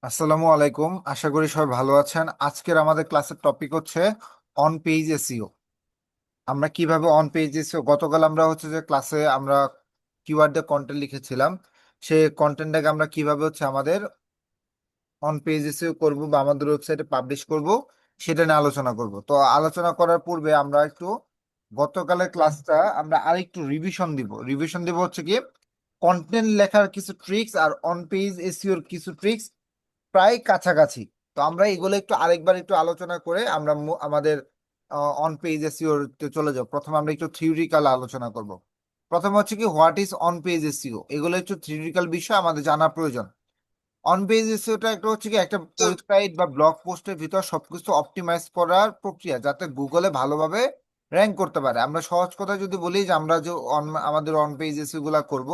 আসসালামু আলাইকুম, আশা করি সবাই ভালো আছেন। আজকের আমাদের ক্লাসের টপিক হচ্ছে অন পেজ এসইও। আমরা কিভাবে অন পেজ এসইও, গতকাল আমরা হচ্ছে যে ক্লাসে আমরা কিওয়ার্ড দিয়ে কন্টেন্ট লিখেছিলাম, সেই কন্টেন্টটাকে আমরা কিভাবে হচ্ছে আমাদের অন পেজ এসইও করব বা আমাদের ওয়েবসাইটে পাবলিশ করব সেটা নিয়ে আলোচনা করব। তো আলোচনা করার পূর্বে আমরা একটু গতকালের ক্লাসটা আমরা আরেকটু রিভিশন দিব হচ্ছে কি কন্টেন্ট লেখার কিছু ট্রিক্স আর অন পেজ এসইওর কিছু ট্রিক্স প্রায় কাছাকাছি। তো আমরা এগুলো একটু আরেকবার একটু আলোচনা করে আমরা আমাদের অন পেজ এসইও চলে যাব। প্রথমে আমরা একটু থিওরিক্যাল আলোচনা করব। প্রথমে হচ্ছে কি what is on page SEO, এগুলো একটু থিওরিক্যাল বিষয় আমাদের জানা প্রয়োজন। অন পেজ এসইওটা একটা হচ্ছে কি একটা ওয়েবসাইট বা ব্লগ পোস্টের ভিতর সবকিছু অপটিমাইজ করার প্রক্রিয়া, যাতে গুগলে ভালোভাবে র্যাঙ্ক করতে পারে। আমরা সহজ কথা যদি বলি যে আমরা যে আমাদের অন পেজ এসইও গুলা করব,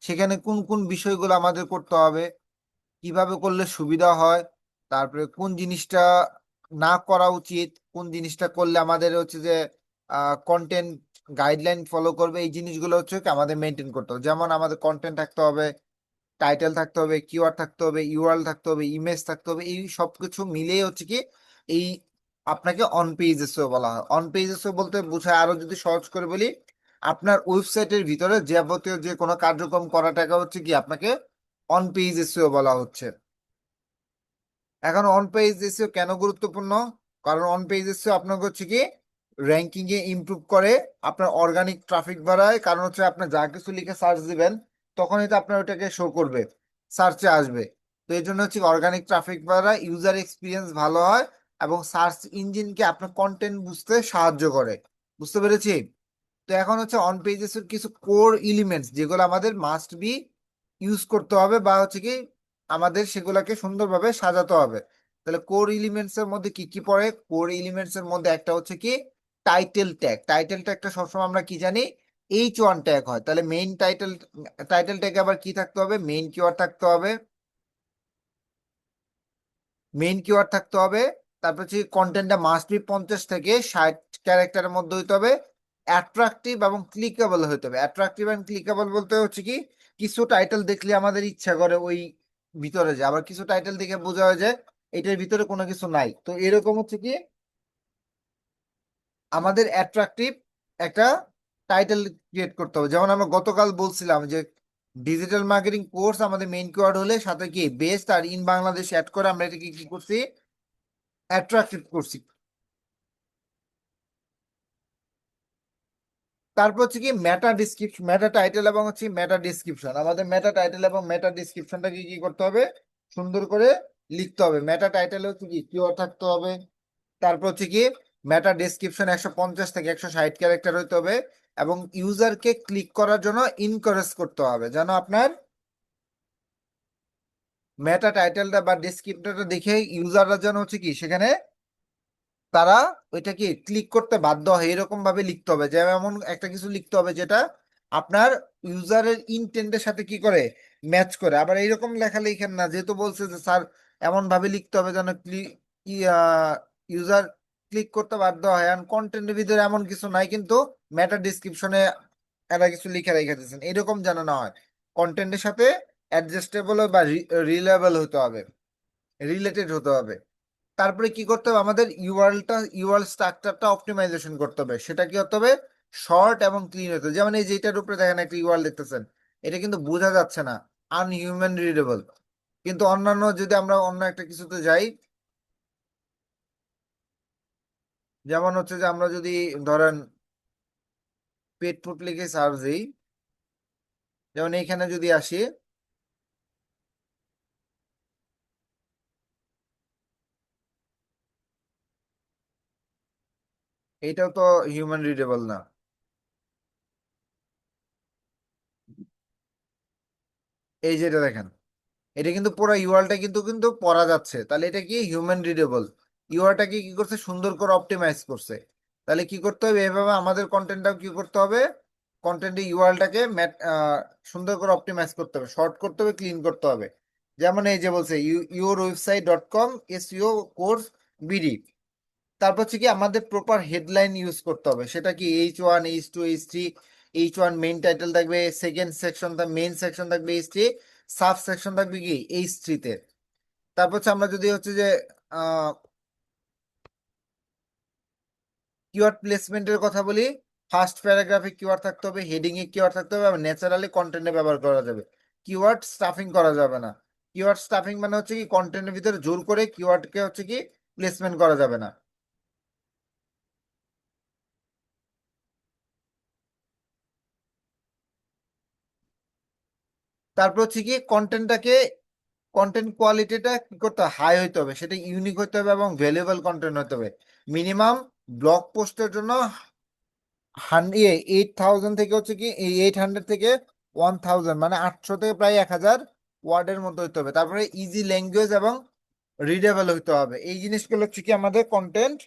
সেখানে কোন কোন বিষয়গুলো আমাদের করতে হবে, কিভাবে করলে সুবিধা হয়, তারপরে কোন জিনিসটা না করা উচিত, কোন জিনিসটা করলে আমাদের হচ্ছে যে কন্টেন্ট গাইডলাইন ফলো করবে, এই জিনিসগুলো হচ্ছে কি আমাদের মেনটেন করতে হবে। যেমন আমাদের কন্টেন্ট থাকতে হবে, টাইটেল থাকতে হবে, কিওয়ার্ড থাকতে হবে, ইউআরএল থাকতে হবে, ইমেজ থাকতে হবে, এই সব কিছু মিলিয়ে হচ্ছে কি এই আপনাকে অন পেজ এসইও বলা হয়। অন পেজ এসইও বলতে বোঝায়, আরো যদি সহজ করে বলি, আপনার ওয়েবসাইটের ভিতরে যাবতীয় যে কোনো কার্যক্রম করাটাকে হচ্ছে কি আপনাকে অন পেজ এসইও বলা হচ্ছে। এখন অন পেজ এসইও কেন গুরুত্বপূর্ণ? কারণ অন পেজ এসইও আপনাকে হচ্ছে কি র্যাঙ্কিং এ ইমপ্রুভ করে, আপনার অর্গানিক ট্রাফিক বাড়ায়। কারণ হচ্ছে আপনি যা কিছু লিখে সার্চ দিবেন তখনই তো আপনার ওটাকে শো করবে, সার্চে আসবে। তো এই জন্য হচ্ছে অর্গানিক ট্রাফিক বাড়ায়, ইউজার এক্সপিরিয়েন্স ভালো হয় এবং সার্চ ইঞ্জিনকে আপনার কন্টেন্ট বুঝতে সাহায্য করে। বুঝতে পেরেছি? তো এখন হচ্ছে অন পেজেস কিছু কোর এলিমেন্টস যেগুলো আমাদের মাস্ট বি ইউজ করতে হবে, বা হচ্ছে কি আমাদের সেগুলোকে সুন্দরভাবে সাজাতে হবে। তাহলে কোর এলিমেন্টস এর মধ্যে কি কি পড়ে? কোর এলিমেন্টস এর মধ্যে একটা হচ্ছে কি টাইটেল ট্যাগ। টাইটেল ট্যাগটা সবসময় আমরা কি জানি, H1 ট্যাগ হয়। তাহলে মেইন টাইটেল, টাইটেল ট্যাগে আবার কি থাকতে হবে? মেইন কিওয়ার্ড থাকতে হবে, মেইন কিওয়ার্ড থাকতে হবে। তারপর হচ্ছে কন্টেন্টটা মাস্ট বি 50 থেকে 60 ক্যারেক্টারের মধ্যে হইতে হবে। অ্যাট্রাকটিভ এবং ক্লিকেবল হইতে হবে। অ্যাট্রাকটিভ এবং ক্লিকেবল বলতে হচ্ছে কি কিছু টাইটেল দেখলে আমাদের ইচ্ছা করে ওই ভিতরে যায়, আবার কিছু টাইটেল দেখে বোঝা হয় যে এটার ভিতরে কোনো কিছু নাই। তো এরকম হচ্ছে কি আমাদের অ্যাট্রাকটিভ একটা টাইটেল ক্রিয়েট করতে হবে। যেমন আমরা গতকাল বলছিলাম যে ডিজিটাল মার্কেটিং কোর্স আমাদের মেইন কিওয়ার্ড হলে সাথে কি বেস্ট আর ইন বাংলাদেশ অ্যাড করে আমরা এটাকে কি করছি, অ্যাট্রাক্টিভ করছি। তারপর হচ্ছে কি মেটা ডিসক্রিপশন, মেটা টাইটেল এবং হচ্ছে মেটা ডিসক্রিপশন। আমাদের মেটা টাইটেল এবং মেটা ডিসক্রিপশনটাকে কি করতে হবে, সুন্দর করে লিখতে হবে। মেটা টাইটেল হচ্ছে কি কিওয়ার্ড থাকতে হবে। তারপর হচ্ছে কি মেটা ডেসক্রিপশন 150 থেকে 160 ক্যারেক্টার হইতে হবে, এবং ইউজারকে ক্লিক করার জন্য ইনকারেজ করতে হবে, যেন আপনার মেটা টাইটেলটা বা ডেসক্রিপটরটা দেখে ইউজাররা যেন হচ্ছে কি সেখানে তারা ওইটাকে ক্লিক করতে বাধ্য হয়, এরকম ভাবে লিখতে হবে। যেমন এমন একটা কিছু লিখতে হবে যেটা আপনার ইউজারের ইনটেন্টের সাথে কি করে, ম্যাচ করে। আবার এইরকম লেখা লিখেন না, যেহেতু বলছে যে স্যার এমন ভাবে লিখতে হবে যেন ইউজার ক্লিক করতে বাধ্য হয়। আর কন্টেন্টের ভিতরে এমন কিছু নাই, কিন্তু মেটা ডিসক্রিপশনে এরা কিছু লিখে রেখে দিয়েছেন, এরকম যেন না হয়। কন্টেন্টের সাথে অ্যাডজাস্টেবল বা রিলেবল হতে হবে, রিলেটেড হতে হবে। তারপরে কি করতে হবে, আমাদের ইউআরএল স্ট্রাকচারটা অপটিমাইজেশন করতে হবে। সেটা কি হতে হবে, শর্ট এবং ক্লিন হতে হবে। যেমন এই যে এটার উপরে দেখেন একটা ইউআরএল দেখতেছেন, এটা কিন্তু বোঝা যাচ্ছে না, আনহিউম্যান রিডেবল। কিন্তু অন্যান্য যদি আমরা অন্য একটা কিছুতে যাই, যেমন হচ্ছে যে আমরা যদি ধরেন পেট ফুড লিখে সার্চ দিই, যেমন এইখানে যদি আসি, এইটাও তো হিউম্যান রিডেবল না। এই যেটা দেখেন, এটা কিন্তু পুরো ইউআরএলটা কিন্তু কিন্তু পড়া যাচ্ছে, তাহলে এটা কি হিউম্যান রিডেবল। ইউআরটাকে কি করছে, সুন্দর করে অপটিমাইজ করছে। তাহলে কি করতে হবে, এভাবে আমাদের কন্টেন্টটাও কি করতে হবে, কন্টেন্টের ইউআরএলটাকে সুন্দর করে অপটিমাইজ করতে হবে, শর্ট করতে হবে, ক্লিন করতে হবে। যেমন এই যে বলছে yourwebsite.com এসইও কোর্স বিডি। তারপর হচ্ছে কি আমাদের প্রপার হেডলাইন ইউজ করতে হবে। সেটা কি H1, H2, H3। H1 main title থাকবে, সেকেন্ড সেকশন মেইন সেকশন থাকবে H3, সাব সেকশন থাকবে কি H3 তে। তারপর হচ্ছে আমরা যদি হচ্ছে যে কিওয়ার্ড প্লেসমেন্টের কথা বলি, ফার্স্ট প্যারাগ্রাফে কিওয়ার্ড থাকতে হবে, হেডিং এ কিওয়ার্ড থাকতে হবে, এবং ন্যাচারালি কন্টেন্টে ব্যবহার করা যাবে। কিওয়ার্ড স্টাফিং করা যাবে না। কিওয়ার্ড স্টাফিং মানে হচ্ছে কি কন্টেন্টের ভিতরে জোর করে কিওয়ার্ডকে হচ্ছে কি প্লেসমেন্ট করা যাবে না। তারপর হচ্ছে কি কন্টেন্টটাকে, কন্টেন্ট কোয়ালিটিটা কি করতে হবে, হাই হইতে হবে, সেটা ইউনিক হতে হবে এবং ভ্যালুয়েবল কন্টেন্ট হতে হবে। মিনিমাম ব্লগ পোস্টের জন্য 8,000 থেকে হচ্ছে কি 800 থেকে 1,000, মানে 800 থেকে প্রায় 1,000 ওয়ার্ডের মধ্যে হতে হবে। তারপরে ইজি ল্যাঙ্গুয়েজ এবং রিডেবল হতে হবে। এই জিনিসগুলো হচ্ছে কি আমাদের কন্টেন্ট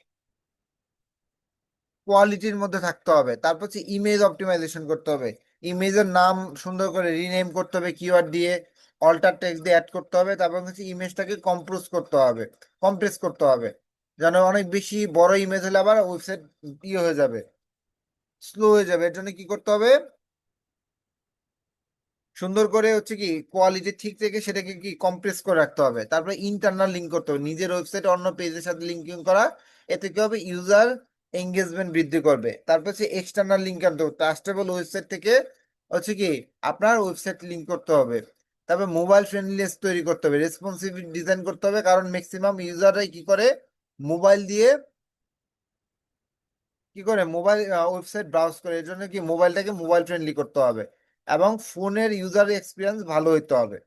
কোয়ালিটির মধ্যে থাকতে হবে। তারপর হচ্ছে ইমেজ অপটিমাইজেশন করতে হবে। ইমেজের নাম সুন্দর করে রিনেম করতে হবে কিওয়ার্ড দিয়ে, অল্টার টেক্সট দিয়ে অ্যাড করতে হবে। তারপর হচ্ছে ইমেজটাকে কম্প্রেস করতে হবে, যেন অনেক বেশি বড় ইমেজ হলে আবার ওয়েবসাইট ইয়ে হয়ে যাবে, স্লো হয়ে যাবে। এর জন্য কি করতে হবে, সুন্দর করে হচ্ছে কি কোয়ালিটি ঠিক রেখে সেটাকে কি কম্প্রেস করে রাখতে হবে। তারপরে ইন্টারনাল লিঙ্ক করতে হবে, নিজের ওয়েবসাইট অন্য পেজের সাথে লিঙ্কিং করা। এতে কি হবে, ইউজার এঙ্গেজমেন্ট বৃদ্ধি করবে। তারপর হচ্ছে এক্সটার্নাল লিঙ্ক আনতে হবে, ট্রাস্টেবল ওয়েবসাইট থেকে হচ্ছে কি আপনার ওয়েবসাইট লিঙ্ক করতে হবে। তারপর মোবাইল ফ্রেন্ডলিনেস তৈরি করতে হবে, রেসপন্সিভ ডিজাইন করতে হবে, কারণ ম্যাক্সিমাম ইউজাররাই কি করে, মোবাইল দিয়ে কি করে, মোবাইল ওয়েবসাইট ব্রাউজ করে। এর জন্য কি মোবাইলটাকে মোবাইল ফ্রেন্ডলি করতে হবে এবং ফোনের ইউজার এক্সপিরিয়েন্স ভালো হইতে হবে।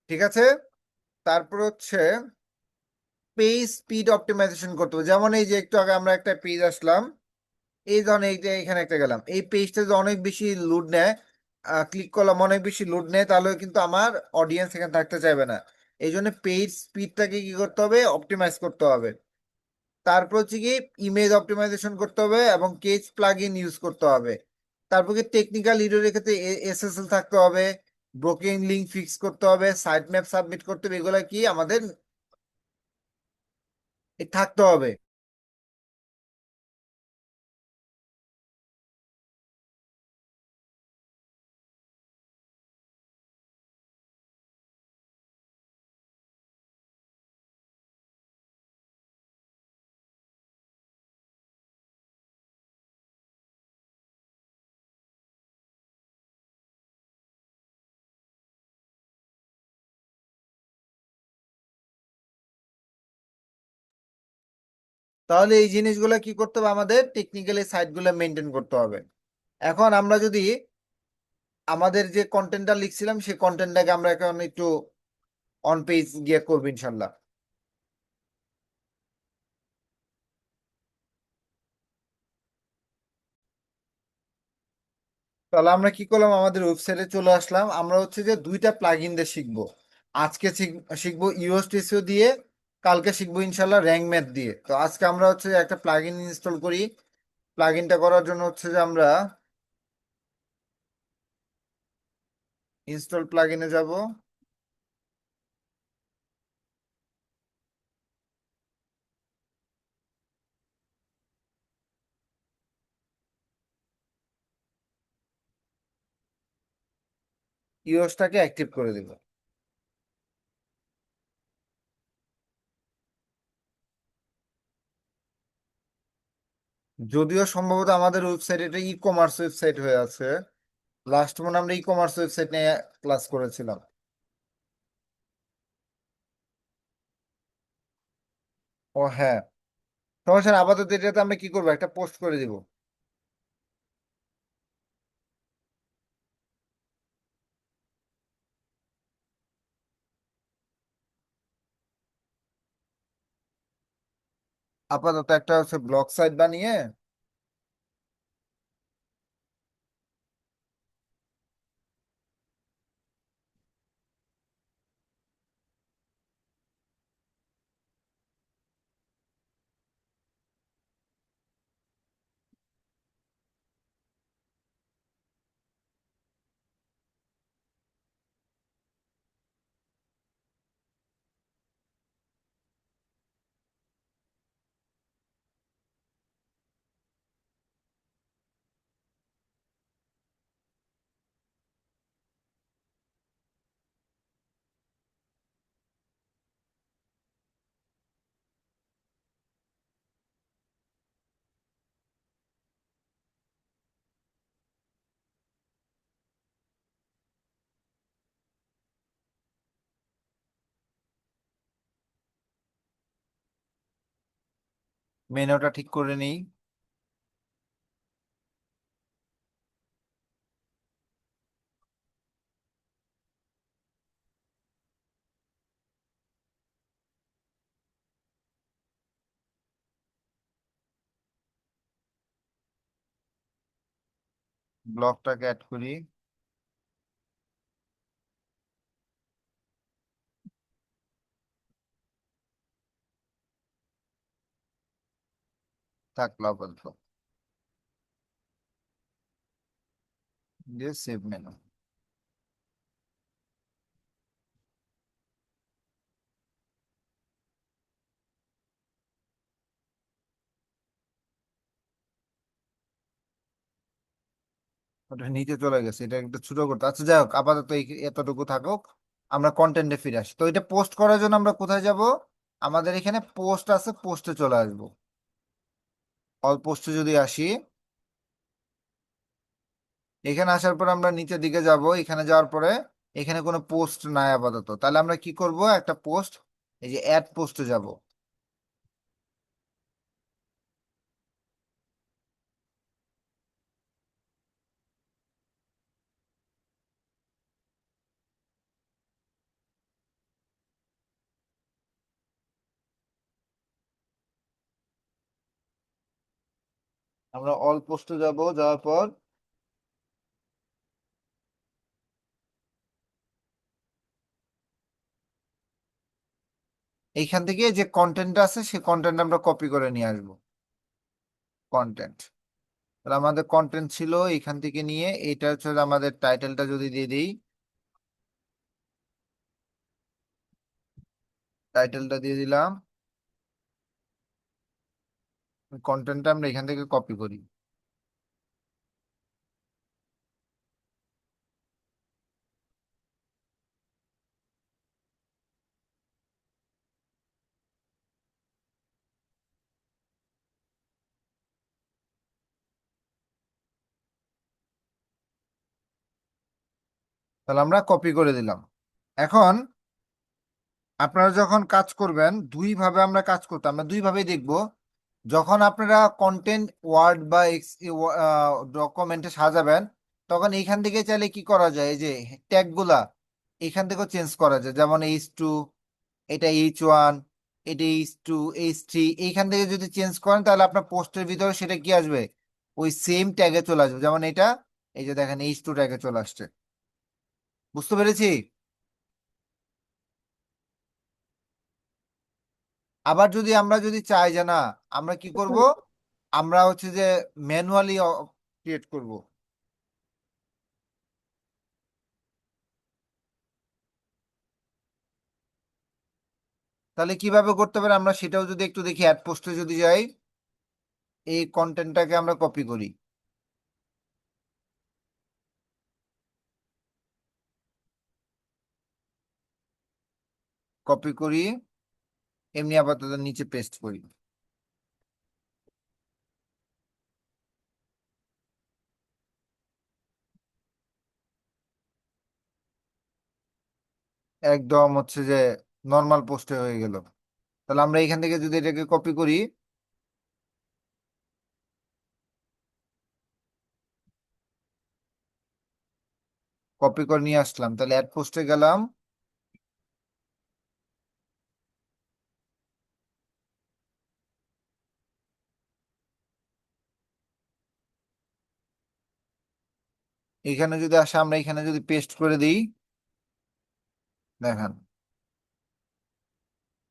ঠিক আছে। তারপর হচ্ছে পেজ স্পিড অপটিমাইজেশন করতে হবে। যেমন এই যে একটু আগে আমরা একটা পেজ আসলাম, এই ধরুন এই যে এখানে একটা গেলাম, এই পেজটা যদি অনেক বেশি লোড নেয়, ক্লিক করলাম, অনেক বেশি লোড নেয়, তাহলে কিন্তু আমার অডিয়েন্স এখানে থাকতে চাইবে না। এই জন্য পেজ স্পিডটাকে কি করতে হবে, অপটিমাইজ করতে হবে। তারপর হচ্ছে কি ইমেজ অপটিমাইজেশন করতে হবে এবং কেজ প্লাগ ইন ইউজ করতে হবে। তারপর কি টেকনিক্যাল ইররের ক্ষেত্রে এসএসএল থাকতে হবে, ব্রোকেন লিঙ্ক ফিক্স করতে হবে, সাইট ম্যাপ সাবমিট করতে হবে। এগুলা কি আমাদের থাকতে হবে। তাহলে এই জিনিসগুলো কি করতে হবে, আমাদের টেকনিক্যালি সাইটগুলো মেনটেন করতে হবে। এখন আমরা যদি আমাদের যে কন্টেন্টটা লিখছিলাম সেই কন্টেন্টটাকে আমরা এখন একটু অন পেজ গিয়ে করবো ইনশাল্লাহ। তাহলে আমরা কি করলাম, আমাদের ওয়েবসাইটে চলে আসলাম। আমরা হচ্ছে যে দুইটা প্লাগ ইন দিয়ে শিখবো। আজকে শিখবো ইউএসটিসিও দিয়ে, কালকে শিখবো ইনশাল্লাহ র্যাঙ্ক ম্যাথ দিয়ে। তো আজকে আমরা হচ্ছে একটা প্লাগ ইন ইনস্টল করি। প্লাগ ইনটা করার জন্য হচ্ছে যে আমরা ইনস্টল প্লাগ ইনে যাবো। ইওসটাকে অ্যাক্টিভ করে দিব। যদিও সম্ভবত আমাদের ওয়েবসাইট এটা ই কমার্স ওয়েবসাইট হয়ে আছে। লাস্ট মনে হয় আমরা ই কমার্স ওয়েবসাইট নিয়ে ক্লাস করেছিলাম। ও হ্যাঁ, সমস্যা নেই, আপাতত এটাতে আমরা কি করবো, একটা পোস্ট করে দিব। আপাতত একটা হচ্ছে ব্লগ সাইট বানিয়ে মেনুটা ঠিক করে নিই। ব্লকটাকে অ্যাড করি। থাকলো আপাতত, দিয়ে সেভ মেনু। ওটা নিচে চলে গেছে, এটা একটু ছোট করতে, আচ্ছা যাই হোক, আপাতত এতটুকু থাকুক। আমরা কন্টেন্টে ফিরে আসি। তো এটা পোস্ট করার জন্য আমরা কোথায় যাব? আমাদের এখানে পোস্ট আছে, পোস্টে চলে আসবো। অল পোস্টে যদি আসি, এখানে আসার পর আমরা নিচের দিকে যাব। এখানে যাওয়ার পরে এখানে কোনো পোস্ট নাই আপাতত, তাহলে আমরা কি করব? একটা পোস্ট, এই যে অ্যাড পোস্টে যাব। আমরা অল পোস্টে যাব, যাওয়ার পর এইখান থেকে যে কন্টেন্ট আছে সেই কন্টেন্ট আমরা কপি করে নিয়ে আসবো। কন্টেন্ট, তাহলে আমাদের কন্টেন্ট ছিল এখান থেকে নিয়ে, এটা হচ্ছে আমাদের টাইটেলটা যদি দিয়ে দিই, টাইটেলটা দিয়ে দিলাম। কন্টেন্টটা আমরা এখান থেকে কপি করি। তাহলে আমরা কপি করে দিলাম। এখন আপনারা যখন কাজ করবেন, দুই ভাবে আমরা কাজ করতাম, আমরা দুই ভাবেই দেখব। যখন আপনারা কন্টেন্ট ওয়ার্ড বা ডকুমেন্টে সাজাবেন, তখন এইখান থেকে চাইলে কি করা যায়, এই যে ট্যাগ গুলা এখান থেকেও চেঞ্জ করা যায়। যেমন H2, এটা H1, এটা H2, H3, এইখান থেকে যদি চেঞ্জ করেন তাহলে আপনার পোস্টের ভিতরে সেটা কি আসবে, ওই সেম ট্যাগে চলে আসবে। যেমন এটা, এই যে দেখেন H2 ট্যাগে চলে আসছে। বুঝতে পেরেছি? আবার যদি আমরা যদি চাই যে না, আমরা কি করব, আমরা হচ্ছে যে ম্যানুয়ালি ক্রিয়েট করব। তাহলে কিভাবে করতে পারে আমরা সেটাও যদি একটু দেখি। অ্যাড পোস্টে যদি যাই, এই কন্টেন্টটাকে আমরা কপি করি। কপি করি, এমনি আপাতত নিচে পেস্ট করি। একদম হচ্ছে যে নর্মাল পোস্টে হয়ে গেল। তাহলে আমরা এখান থেকে যদি এটাকে কপি করি, কপি করে নিয়ে আসলাম, তাহলে অ্যাড পোস্টে গেলাম। এখানে যদি আসে, আমরা এখানে যদি পেস্ট করে দিই, দেখেন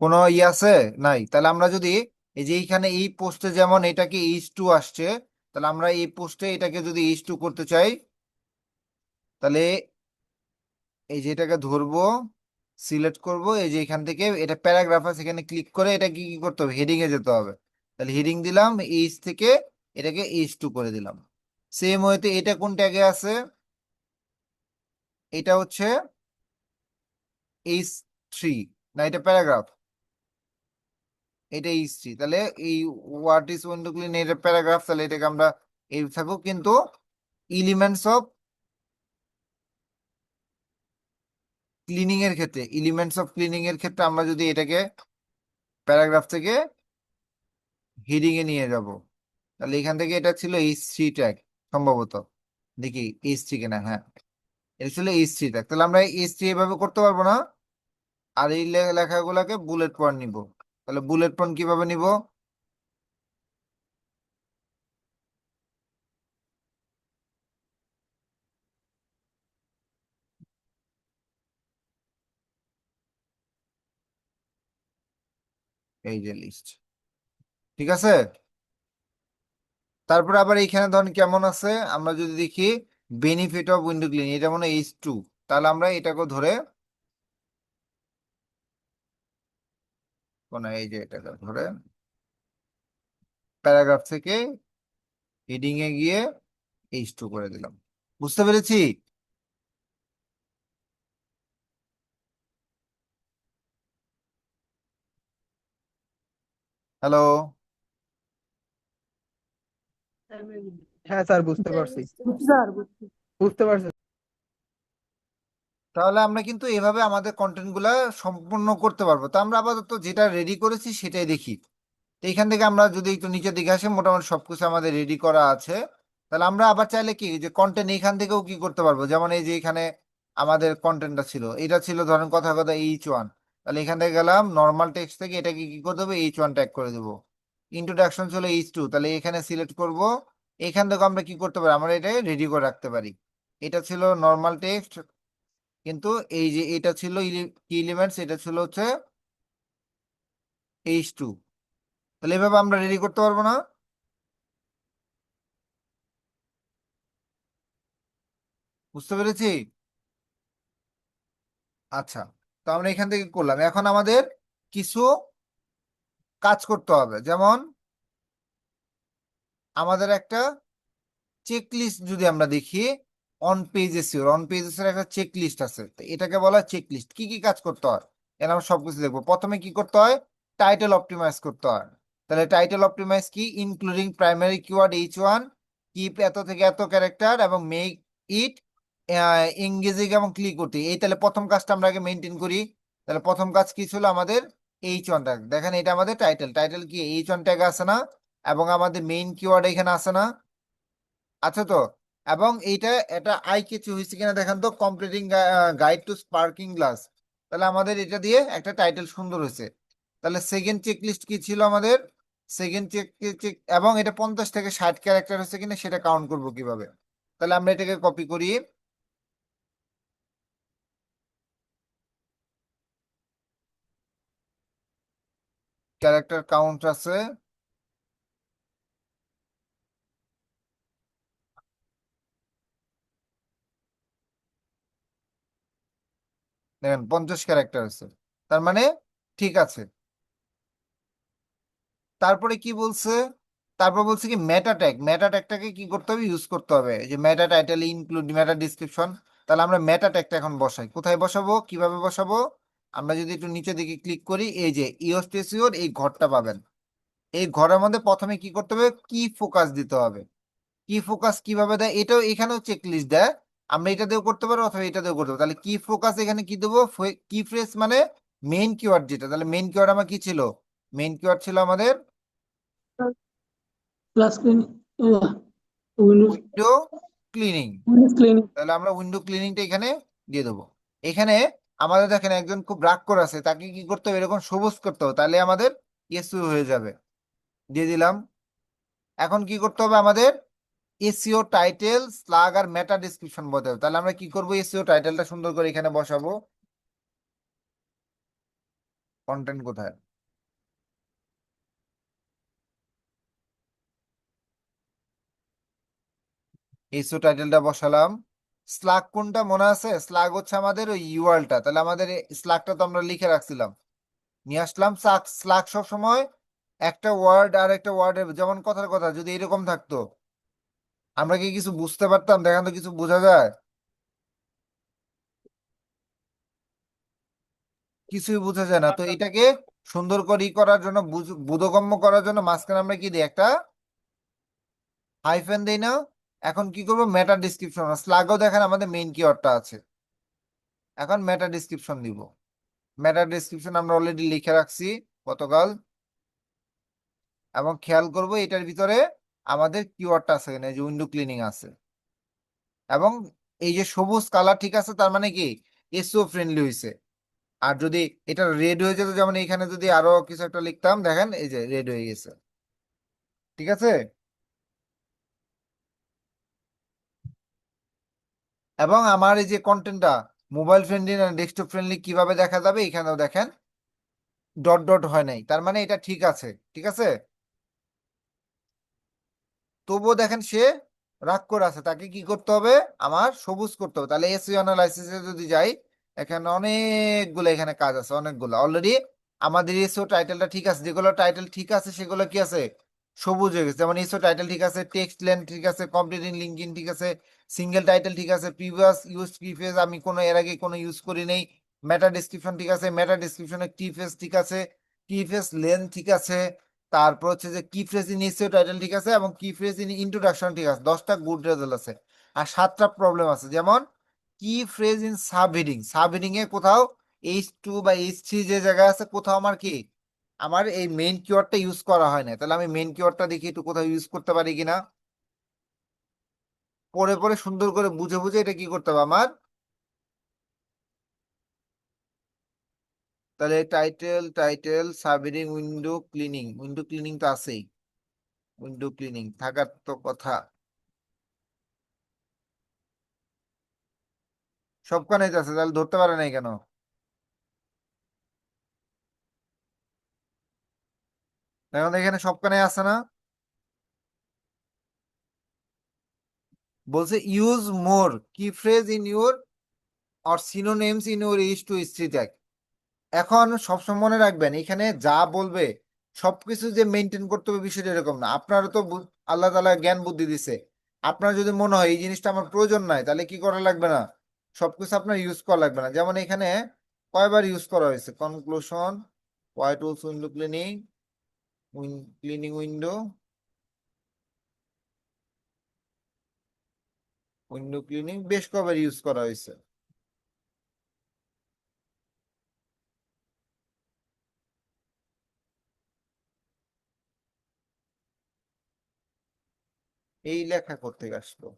কোনো আছে? নাই। তাহলে আমরা যদি এই যে এইখানে এই পোস্টে যেমন এটাকে H2 আসছে, তাহলে আমরা এই পোস্টে এটাকে যদি H2 করতে চাই, তাহলে এই যে এটাকে ধরবো, সিলেক্ট করব, এই যে এখান থেকে এটা প্যারাগ্রাফ আছে, এখানে ক্লিক করে এটা কি কি করতে হবে, হেডিং এ যেতে হবে। তাহলে হেডিং দিলাম, থেকে এটাকে H2 করে দিলাম। সেম ওয়েতে এটা কোন ট্যাগে আছে? এটা হচ্ছে H3, না এটা প্যারাগ্রাফ, এটা H3। তাহলে এই হোয়াট ইজ উইন্ডো ক্লিন, এটা প্যারাগ্রাফ, তাহলে এটাকে আমরা এই থাকুক। কিন্তু এলিমেন্টস অফ ক্লিনিং এর ক্ষেত্রে, এলিমেন্টস অফ ক্লিনিং এর ক্ষেত্রে আমরা যদি এটাকে প্যারাগ্রাফ থেকে হিডিং এ নিয়ে যাব। তাহলে এখান থেকে এটা ছিল H3 ট্যাগ সম্ভবত, দেখি H3 কিনা, হ্যাঁ এটা ছিল H3 ট্যাগ। তাহলে আমরা H3 এভাবে করতে পারবো না, আর এই লেখাগুলোকে বুলেট পয়েন্ট নিব। তাহলে বুলেট পয়েন্ট কিভাবে নিব? এই যে লিস্ট, ঠিক আছে। তারপরে আবার এইখানে ধরুন কেমন আছে, আমরা যদি দেখি বেনিফিট অফ উইন্ডো ক্লিন, এটা মনে হয় H2। তাহলে আমরা এটাকে ধরে কোন, এই যে এটাকে ধরে প্যারাগ্রাফ থেকে হেডিং এ গিয়ে H2 করে দিলাম। বুঝতে পেরেছি? হ্যালো? হ্যাঁ স্যার, বুঝতে পারছি। বুঝতে পারছি। তাহলে আমরা কিন্তু এভাবে আমাদের কন্টেন্ট গুলা সম্পূর্ণ করতে পারবো। তো আমরা আপাতত যেটা রেডি করেছি সেটাই দেখি। তো এখান থেকে আমরা যদি একটু নিচের দিকে আসি, মোটামুটি সবকিছু আমাদের রেডি করা আছে। তাহলে আমরা আবার চাইলে কি যে কন্টেন্ট এখান থেকেও কি করতে পারবো, যেমন এই যে এখানে আমাদের কন্টেন্টটা ছিল, এটা ছিল ধরেন কথা কথা H1। তাহলে এখান থেকে গেলাম নর্মাল টেক্সট থেকে এটাকে কি করে দেবো, H1 ট্যাগ করে দেবো। ইন্ট্রোডাকশন ছিল H2, তাহলে এখানে সিলেক্ট করব। এখান থেকে আমরা কি করতে পারি, আমরা এটা রেডি করে রাখতে পারি। এটা ছিল নর্মাল টেক্সট, কিন্তু এই যে এটা ছিল কি এলিমেন্টস, এটা ছিল হচ্ছে H2। তাহলে এভাবে আমরা রেডি করতে পারবো না? বুঝতে পেরেছি? আচ্ছা, তো আমরা এখান থেকে করলাম, এখন আমাদের কিছু কাজ করতে হবে। যেমন আমাদের একটা চেক লিস্ট যদি আমরা দেখি, অন পেজেস এর একটা চেক লিস্ট আছে, তো এটাকে বলা হয় চেক লিস্ট। কি কি কাজ করতে হয় এর আমরা সবকিছু দেখবো। প্রথমে কি করতে হয়, টাইটেল অপটিমাইজ করতে হয়। তাহলে টাইটেল অপটিমাইজ কি, including primary keyword H1, keep এত থেকে এত ক্যারেক্টার এবং মেক ইট এঙ্গেজিং এবং ক্লিক করতে। এই তাহলে প্রথম কাজটা আমরা আগে মেনটেন করি। তাহলে প্রথম কাজ কি ছিল আমাদের, H1 ট্যাগ। দেখেন এটা আমাদের টাইটেল, টাইটেল কি H1 ট্যাগ আছে না, এবং আমাদের মেইন কিওয়ার্ড এখানে আছে না, আচ্ছা তো। এবং এইটা এটা আই কিছু হয়েছে কিনা দেখেন তো, completing guide to sparking glass. তাহলে আমাদের এটা দিয়ে একটা টাইটেল সুন্দর হয়েছে। তাহলে সেকেন্ড চেক লিস্ট কি ছিল আমাদের, সেকেন্ড চেক, এবং এটা 50 থেকে 60 ক্যারেক্টার হচ্ছে কিনা সেটা কাউন্ট করব কিভাবে। তাহলে আমরা এটাকে কপি করি, ক্যারেক্টার কাউন্ট আছে, দেখেন 50 ক্যারেক্টার আছে, তার মানে ঠিক আছে। তারপরে কি বলছে, তারপর বলছে কি মেটা ট্যাগ, মেটা ট্যাগটাকে কি করতে হবে, ইউজ করতে হবে। এই যে মেটা টাইটেল ইনক্লুড মেটা ডিসক্রিপশন। তাহলে আমরা মেটা ট্যাগটা এখন বসাই, কোথায় বসাবো, কিভাবে বসাবো? আমরা যদি একটু নিচে দিকে ক্লিক করি, এই যে ইওস্টেসিওর এই ঘরটা পাবেন। এই ঘরের মধ্যে প্রথমে কি করতে হবে, কি ফোকাস দিতে হবে। কি ফোকাস কিভাবে দেয়, এটাও এখানেও চেক লিস্ট দেয়। আমরা এটা দিয়েও করতে পারবো অথবা এটা দিয়েও করতে পারবো। তাহলে কি ফোকাস এখানে কি দেবো, কি ফ্রেজ মানে মেইন কিওয়ার্ড যেটা। তাহলে মেইন কিওয়ার্ড আমার কি ছিল, মেইন কিওয়ার্ড ছিল আমাদের plus screen, Windows, window cleaning. Windows cleaning. তাহলে আমরা উইন্ডো ক্লিনিংটা এখানে দিয়ে দেবো। এখানে আমাদের দেখেন একজন খুব রাগ করে আছে, তাকে কি করতে হবে, এরকম সবুজ করতে হবে, তাহলে আমাদের এসইও হয়ে যাবে। দিয়ে দিলাম। এখন কি করতে হবে আমাদের, এসইও টাইটেল স্লাগ আর মেটা ডিসক্রিপশন বলতে হবে। তাহলে আমরা কি করবো, এসইও টাইটেলটা সুন্দর করে এখানে বসাবো। কন্টেন্ট কোথায়, এসইও টাইটেলটা বসালাম। স্লাগ কোনটা মনে আছে, স্লাগ হচ্ছে আমাদের ওই ইউআরএলটা। তাহলে আমাদের স্লাগটা তো আমরা লিখে রাখছিলাম, নিয়ে আসলাম। স্লাগ সব সময় একটা ওয়ার্ড আর একটা ওয়ার্ডের, যেমন কথার কথা যদি এরকম থাকতো, আমরা কি কিছু বুঝতে পারতাম, দেখেন তো কিছু বোঝা যায়, কিছুই বোঝা যায় না। তো এটাকে সুন্দর করে করার জন্য, বোধগম্য করার জন্য মাঝখানে আমরা কি দিই, একটা হাইফেন দেই না। এখন কি করবো, মেটা ডিসক্রিপশন, স্লাগও দেখেন আমাদের মেইন কিওয়ার্ডটা আছে। এখন মেটা ডিসক্রিপশন দিব। মেটা ডিসক্রিপশন আমরা অলরেডি লিখে রাখছি গতকাল। এবং খেয়াল করব এটার ভিতরে আমাদের কিওয়ার্ডটা আছে এখানে, যে উইন্ডো ক্লিনিং আছে। এবং এই যে সবুজ কালার ঠিক আছে, তার মানে কি এসইও ফ্রেন্ডলি হয়েছে। আর যদি এটা রেড হয়ে যেত, যেমন এখানে যদি আরো কিছু একটা লিখতাম, দেখেন এই যে রেড হয়ে গেছে। ঠিক আছে। এবং আমার এই যে কন্টেন্টটা মোবাইল ফ্রেন্ডলি না ডেস্কটপ ফ্রেন্ডলি কিভাবে দেখা যাবে, এখানেও দেখেন ডট ডট হয় নাই, তার মানে এটা ঠিক আছে। ঠিক আছে। তবুও দেখেন সে রাগ করে আছে, তাকে কি করতে হবে, আমার সবুজ করতে হবে। তাহলে এসইও অ্যানালাইসিসে যদি যাই, এখানে অনেকগুলো এখানে কাজ আছে, অনেকগুলো অলরেডি আমাদের এসইও টাইটেলটা ঠিক আছে, যেগুলো টাইটেল ঠিক আছে সেগুলো কি আছে, সবুজ হয়ে গেছে। যেমন এসইও টাইটেল ঠিক আছে, টেক্সট লেন্থ ঠিক আছে, কমপ্লিটিং লিঙ্কিং ঠিক আছে, সিঙ্গেল টাইটেল ঠিক আছে, প্রিভিয়াস ইউজ কিফ্রেজ আমি কোনো এর আগে কোনো ইউজ করি নেই, মেটা ডেসক্রিপশন ঠিক আছে, মেটা ডেসক্রিপশনে কিফ্রেজ ঠিক আছে, কিফ্রেজ লেন্থ ঠিক আছে, তারপর হচ্ছে যে কি ফ্রেজ ইন এসইও টাইটেল ঠিক আছে, এবং কি ফ্রেজ ইন ইন্ট্রোডাকশন ঠিক আছে। 10টা গুড রেজাল্ট আছে। আর 7টা প্রবলেম আছে, যেমন কি phrase in sub heading, sub heading এ কোথাও H2 বা H3 যে জায়গায় আছে, কোথাও আমার কি আমার এই মেইন কিওয়ার্ডটা ইউজ করা হয় না। তাহলে আমি মেইন কিওয়ার্ডটা দেখি একটু কোথাও ইউজ করতে পারি কিনা, পরে পরে সুন্দর করে বুঝে বুঝে এটা কি করতে হবে আমার। তাহলে title title sub heading window cleaning তো আছেই, উইন্ডো ক্লিনিং থাকার তো কথা। সবখানেই তো আছে, তাহলে ধরতে পারে নাই কেন? এখন এখানে সবখানে আছে না? বলছে use more key phrase in your or synonyms in your H two three tag. এখন সবসময় মনে রাখবেন, এখানে যা বলবে সবকিছু যে মেনটেন করতে হবে বিষয়টা এরকম না। আপনারও তো আল্লাহ তাআলা জ্ঞান বুদ্ধি দিছে। আপনার যদি মনে হয় এই জিনিসটা আমার প্রয়োজন নাই, তাহলে কি করা লাগবে না, সবকিছু আপনার ইউজ করা লাগবে না। যেমন এখানে কয়বার ইউজ করা হয়েছে, conclusion, white tools, window cleaning, cleaning window, window cleaning বেশ কয়বার ইউজ করা হয়েছে। এই লেখা করতে আসলো।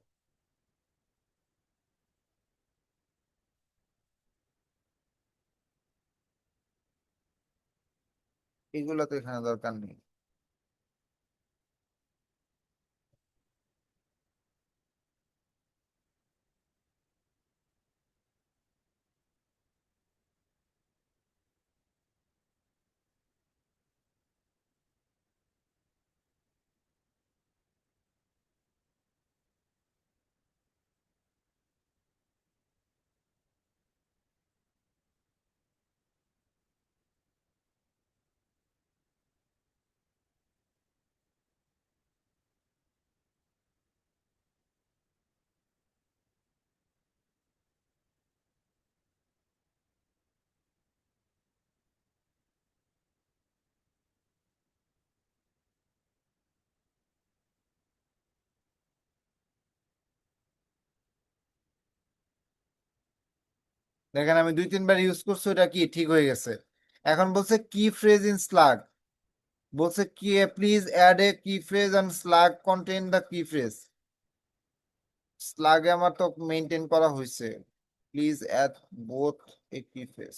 এগুলো তো এখানে দরকার নেই। দেখেন আমি 2-3 বার ইউজ করছি, ওটা কি ঠিক হয়ে গেছে। এখন বলছে কি ফ্রেজ ইন স্লাগ, বলছে কি প্লিজ অ্যাড এ কি phrase and slug contain the কি ফ্রেজ। স্লাগে আমার তো মেনটেন করা হয়েছে, প্লিজ অ্যাড বোথ এ কি ফ্রেজ।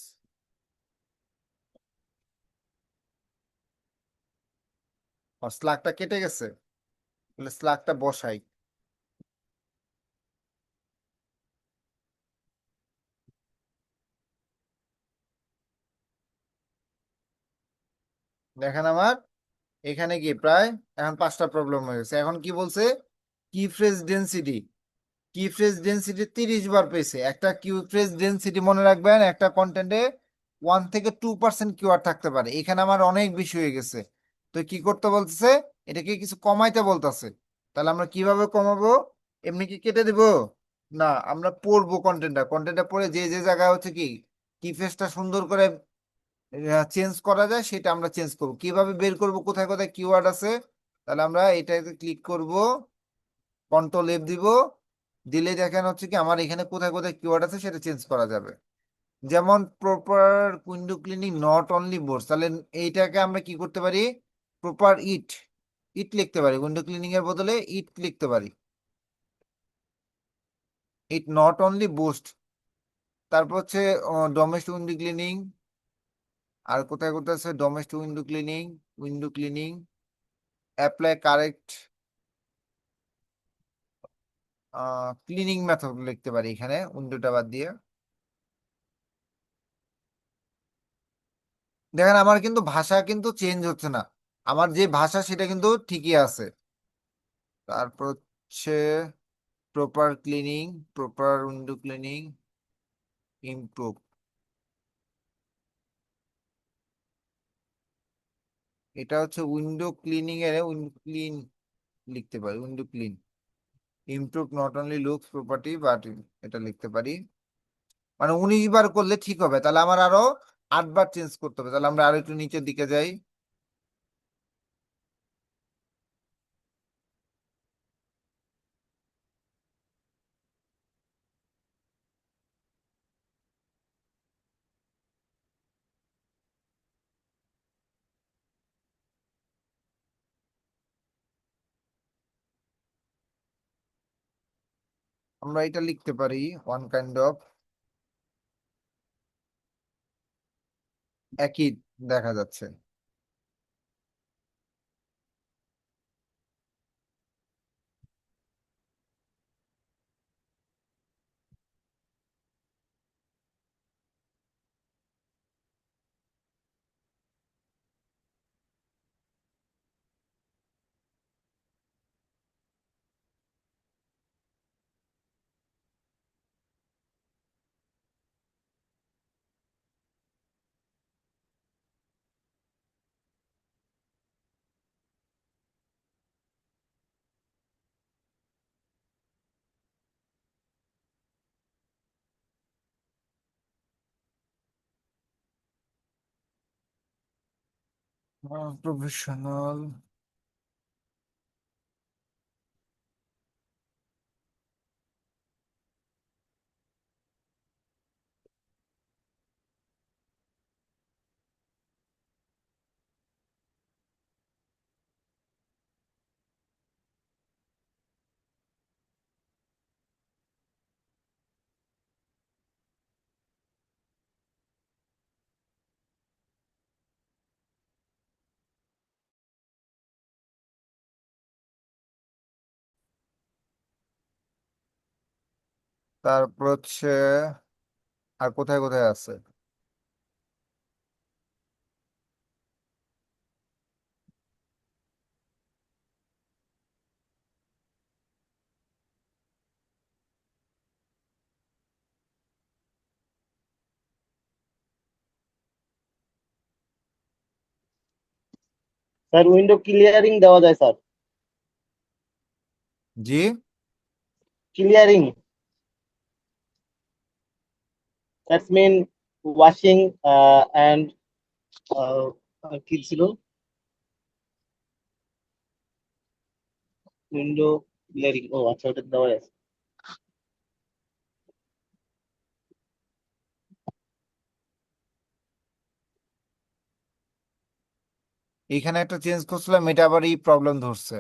আর স্লাগটা কেটে গেছে, তাহলে স্লাগটা বসাই। দেখেন আমার এখানে কি প্রায় এখন 5টা প্রবলেম হয়ে গেছে। এখন কি বলছে, কি ফ্রেজ ডেন্সিটি, কি ফ্রেজ ডেন্সিটি 30 বার পেয়েছে। একটা কিউ ফ্রেজ ডেন্সিটি মনে রাখবেন, একটা কন্টেন্টে 1 থেকে 2% কিওয়ার্ড থাকতে পারে। এখানে আমার অনেক বেশি হয়ে গেছে। তো কি করতে বলতেছে, এটাকে কিছু কমাইতে বলতেছে। তাহলে আমরা কিভাবে কমাবো, এমনি কি কেটে দিব না, আমরা পড়বো কন্টেন্টটা পড়ে যে যে জায়গায় হচ্ছে কি ফ্রেজটা সুন্দর করে চেঞ্জ করা যায় সেটা আমরা চেঞ্জ করবো। কিভাবে বের করব কোথায় কোথায় কিওয়ার্ড আছে, তাহলে আমরা এটাতে ক্লিক করব, কন্ট্রোল F দিব, দিলে দেখেন হচ্ছে কি আমার এখানে কোথায় কোথায় কিওয়ার্ড আছে সেটা চেঞ্জ করা যাবে। যেমন proper window cleaning not only boards, তাহলে এইটাকে আমরা কি করতে পারি, প্রপার ইট ইট লিখতে পারি, উইন্ডো ক্লিনিং এর বদলে ইট লিখতে পারি। It not only boost. তারপর হচ্ছে ডোমেস্টিক উইন্ডো ক্লিনিং। আর কোথায় কোথায় আছে domestic window cleaning? Window cleaning apply correct cleaning method লিখতে পারি এখানে উইন্ডোটা বাদ দিয়ে। দেখেন আমার কিন্তু ভাষা কিন্তু চেঞ্জ হচ্ছে না, আমার যে ভাষা সেটা কিন্তু ঠিকই আছে। তারপর হচ্ছে proper cleaning, proper window cleaning, improve. এটা হচ্ছে উইন্ডো ক্লিনিং এর উইন্ডো ক্লিন লিখতে পারি, window clean improve not only looks property but, এটা লিখতে পারি। মানে 19 বার করলে ঠিক হবে, তাহলে আমার আরো 8 বার চেঞ্জ করতে হবে। তাহলে আমরা আরো একটু নিচের দিকে যাই। আমরা এটা লিখতে পারি ওয়ান কাইন্ড অফ, একই দেখা যাচ্ছে। প্রফেশনাল। তারপর হচ্ছে আর কোথায় কোথায় আছে? স্যার উইন্ডো ক্লিয়ারিং দেওয়া যায় স্যার। জি। Clearing that's mean washing and কি ছিল, উইন্ডো ক্লিয়ারিং, ও আচ্ছা ওটা দেওয়া আছে। এখানে একটা চেঞ্জ করছিলাম, এটা আবার এই প্রবলেম ধরছে।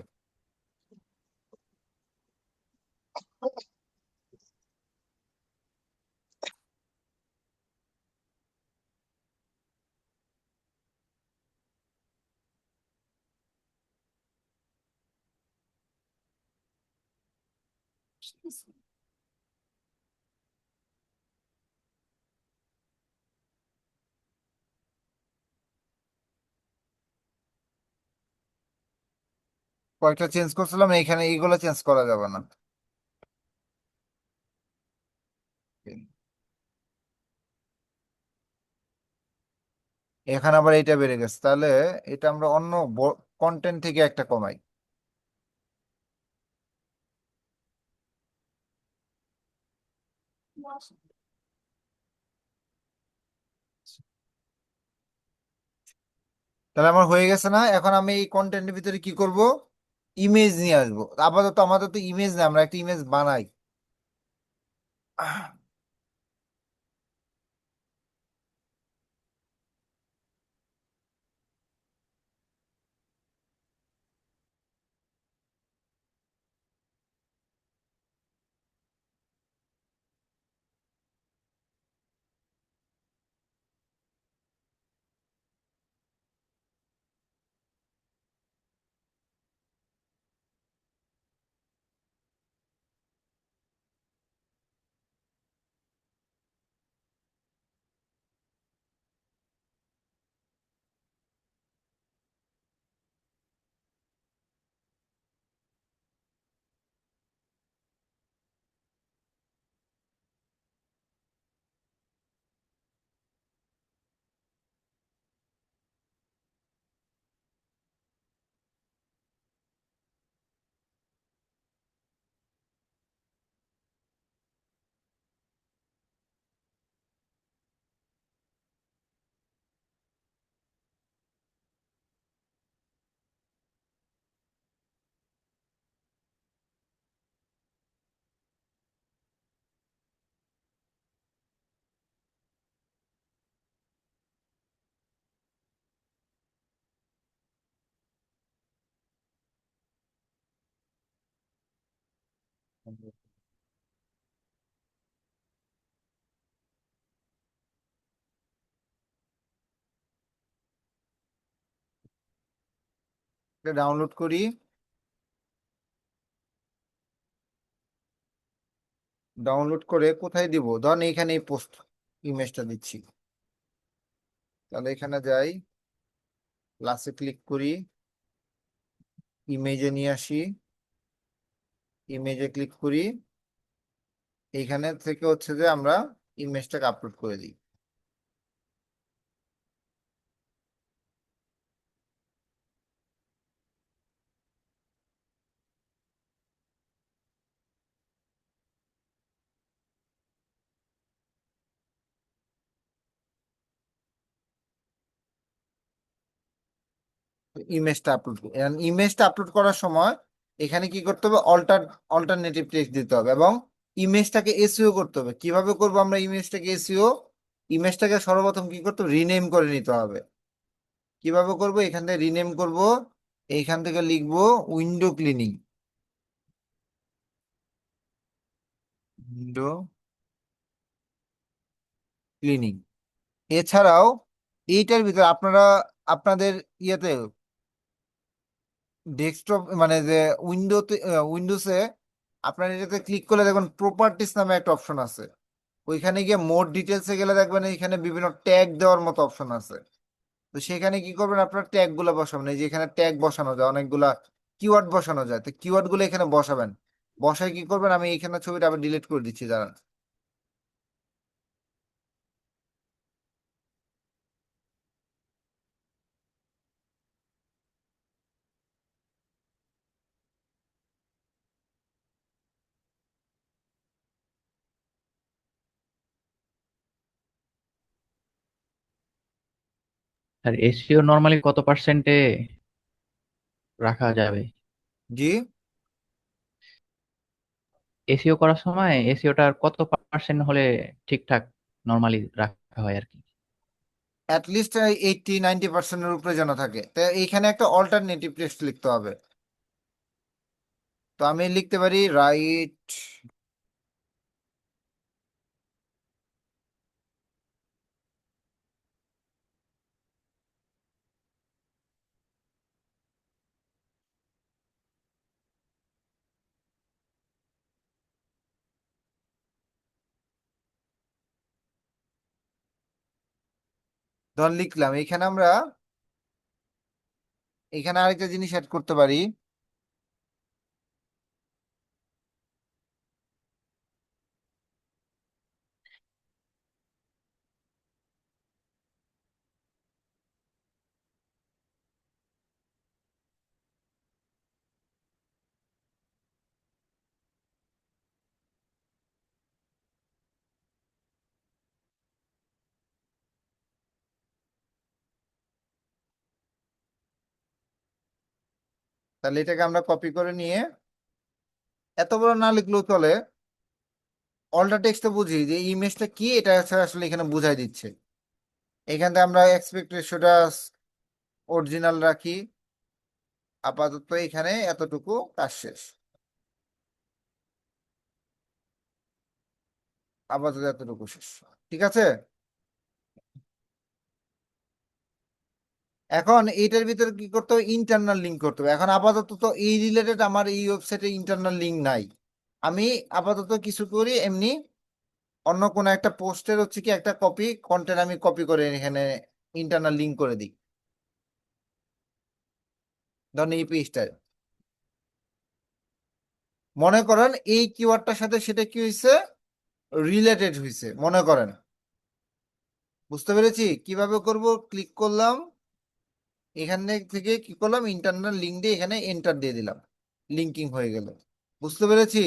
কয়েকটা চেঞ্জ করছিলাম, এখানে এইগুলো চেঞ্জ করা যাবে না। এখানে আবার এটা বেড়ে গেছে, তাহলে এটা আমরা অন্য কন্টেন্ট থেকে একটা কমাই। তাহলে আমার হয়ে গেছে না? এখন আমি এই কন্টেন্টের ভিতরে কি করব? ইমেজ নিয়ে আসবো। আপাতত আমাদের তো ইমেজ নেই, আমরা একটা ইমেজ বানাই। ডাউনলোড করি। ডাউনলোড করে কোথায় দিব? ধরেন এখানে এই পোস্ট ইমেজটা দিচ্ছি। তাহলে এখানে যাই, প্লাসে ক্লিক করি, ইমেজে নিয়ে আসি, ইমেজে ক্লিক করি, এইখানে থেকে হচ্ছে যে আমরা ইমেজটাকে আপলোড করে দিই। ইমেজটা আপলোড করি। ইমেজটা আপলোড করার সময় এখানে কি করতে হবে? অল্টারনেটিভ টেক্সট দিতে হবে এবং ইমেজটাকে এসইও করতে হবে। কিভাবে করব আমরা ইমেজটাকে এসইও? ইমেজটাকে সর্বপ্রথম কি করতে হবে? রিনেম করে নিতে হবে। কিভাবে করব? এখান থেকে রিনেম করব, এইখান থেকে লিখবো উইন্ডো ক্লিনিং। Window cleaning. এছাড়াও এইটার ভিতরে আপনারা আপনাদের ইয়েতে ডেস্কটপ মানে যে উইন্ডোতে উইন্ডোজে আপনার এটাতে ক্লিক করলে দেখুন প্রপার্টিস নামে একটা অপশন আছে। ওইখানে গিয়ে মোর ডিটেলসে গেলে দেখবেন এখানে বিভিন্ন ট্যাগ দেওয়ার মতো অপশন আছে। তো সেখানে কি করবেন? আপনার ট্যাগ গুলা বসাবেন। এই যে এখানে ট্যাগ বসানো যায়, অনেকগুলা কিওয়ার্ড বসানো যায়, তো কিওয়ার্ড গুলো এখানে বসাবেন। বসায় কি করবেন? আমি এখানে ছবিটা আবার ডিলিট করে দিচ্ছি, দাঁড়ান। আর এসিও নর্মালি কত পার্সেন্টে রাখা যাবে? জি, এসিও করার সময় এসিওটার কত পার্সেন্ট হলে ঠিকঠাক নর্মালি রাখা হয় আর কি? অ্যাটলিস্ট 80-90% উপরে যেন থাকে। তো এইখানে একটা অল্টারনেটিভ টেক্সট লিখতে হবে। তো আমি লিখতে পারি রাইট ধর লিখলাম। এখানে আমরা এখানে আরেকটা জিনিস অ্যাড করতে পারি। তাহলে এটাকে আমরা কপি করে নিয়ে, এত বড় না লিখলেও চলে, অল্টার টেক্সটে বুঝি যে ইমেজটা কি, এটা হচ্ছে আসলে এখানে বুঝাই দিচ্ছে। এখান থেকে আমরা এক্সপেক্ট রেশিওটা অরিজিনাল রাখি। আপাতত এখানে এতটুকু, কাজ শেষ। আপাতত এতটুকু শেষ, ঠিক আছে। এখন এইটার ভিতরে কি করতে হবে? ইন্টারনাল লিঙ্ক করতে হবে। এখন আপাতত তো এই রিলেটেড আমার এই ওয়েবসাইটে ইন্টারনাল লিঙ্ক নাই। আমি আপাতত কিছু করি, এমনি অন্য কোনো একটা পোস্টের হচ্ছে কি একটা কপি কন্টেন্ট আমি কপি করে এখানে ইন্টারনাল লিঙ্ক করে দিই। ধরেন এই পেজটা, মনে করেন এই কিওয়ার্ডটার সাথে সেটা কি হয়েছে? রিলেটেড হয়েছে মনে করেন। বুঝতে পেরেছি কিভাবে করব? ক্লিক করলাম, এখানে থেকে কি করলাম? ইন্টারনাল লিঙ্ক দিয়ে এখানে এন্টার দিয়ে দিলাম, লিঙ্কিং হয়ে গেল। বুঝতে পেরেছি।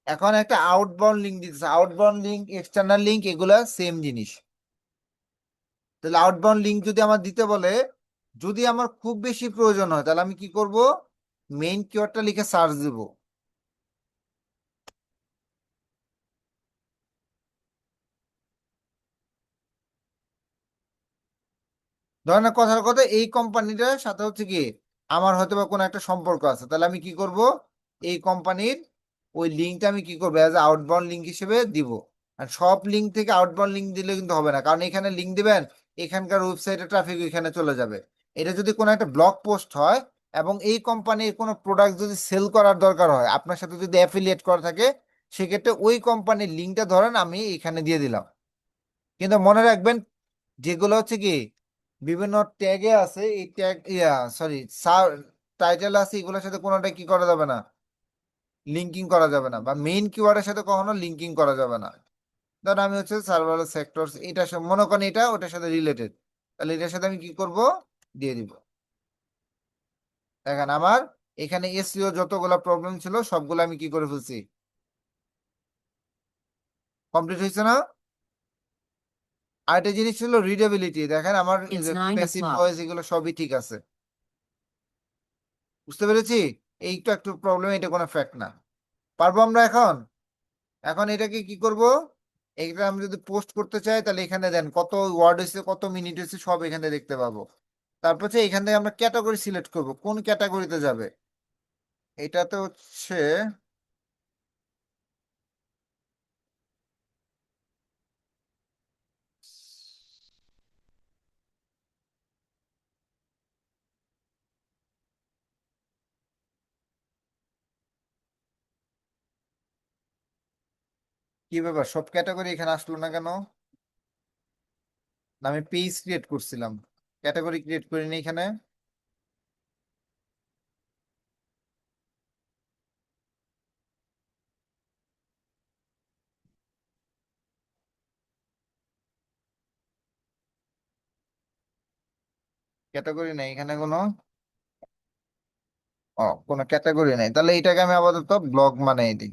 এখন একটা আউটবাউন্ড লিঙ্ক দিতেছে, আউটবাউন্ড লিঙ্ক, এক্সটার্নাল লিঙ্ক, এগুলা সেম জিনিস। তাহলে আউটবাউন্ড লিঙ্ক যদি আমার দিতে বলে, যদি আমার খুব বেশি প্রয়োজন হয়, তাহলে আমি কি করব? মেইন কিওয়ার্ডটা লিখে সার্চ দিব। ধরেন না, কথার কথা এই কোম্পানিটার সাথে হচ্ছে কি আমার হয়তো বা কোনো একটা সম্পর্ক আছে, তাহলে আমি কি করব? এই কোম্পানির ওই লিঙ্কটা আমি কি করবো অ্যাজ আউটবাউন্ড লিঙ্ক হিসেবে দিব। আর সব লিঙ্ক থেকে আউটবাউন্ড লিঙ্ক দিলে কিন্তু হবে না, কারণ এখানে লিঙ্ক দিবেন, এখানকার ওয়েবসাইটে ট্রাফিক এখানে চলে যাবে। এটা যদি কোনো একটা ব্লগ পোস্ট হয় এবং এই কোম্পানির কোনো প্রোডাক্ট যদি সেল করার দরকার হয়, আপনার সাথে যদি অ্যাফিলিয়েট করা থাকে, সেক্ষেত্রে ওই কোম্পানির লিঙ্কটা ধরেন আমি এখানে দিয়ে দিলাম। কিন্তু মনে রাখবেন, যেগুলো হচ্ছে কি বিভিন্ন ট্যাগে আছে, এই ট্যাগ সরি টাইটেল আছে, এগুলোর সাথে কোনোটা কি করা যাবে না, লিঙ্কিং করা যাবে না, বা মেইন কিওয়ার্ডের সাথে কখনো লিঙ্কিং করা যাবে না। ধর আমি হচ্ছে সার্ভার সেক্টর, এটা মনে করেন এটা ওটার সাথে রিলেটেড, তাহলে এটার সাথে আমি কি করব, দিয়ে দিব। দেখেন আমার এখানে এসইও যতগুলো প্রবলেম ছিল সবগুলো আমি কি করে ফেলছি, কমপ্লিট হয়েছে না? আরেকটা জিনিস ছিল রিডেবিলিটি, দেখেন আমার It's 9 প্যাসিভ o'clock. ভয়েস এগুলো সবই ঠিক আছে। বুঝতে পেরেছি? এইটা একটু প্রবলেম, এটা কোনো ফ্যাক্ট না। পারবো আমরা এখন? এখন এটাকে কি করব, এটা আমি যদি পোস্ট করতে চাই তাহলে এখানে দেন কত ওয়ার্ড হয়েছে, কত মিনিট হয়েছে, সব এখানে দেখতে পাবো। তারপর হচ্ছে এখান থেকে আমরা ক্যাটাগরি সিলেক্ট করব, কোন ক্যাটাগরিতে যাবে। এটাতে হচ্ছে কি ব্যাপার, সব ক্যাটাগরি এখানে আসলো না কেন? না, আমি পেজ ক্রিয়েট করছিলাম, ক্যাটাগরি ক্রিয়েট করিনি এখানে। ক্যাটাগরি নেই এখানে কোনো, কোনো ক্যাটাগরি নেই, তাহলে এটাকে আমি আপাতত ব্লগ বানিয়ে দিই।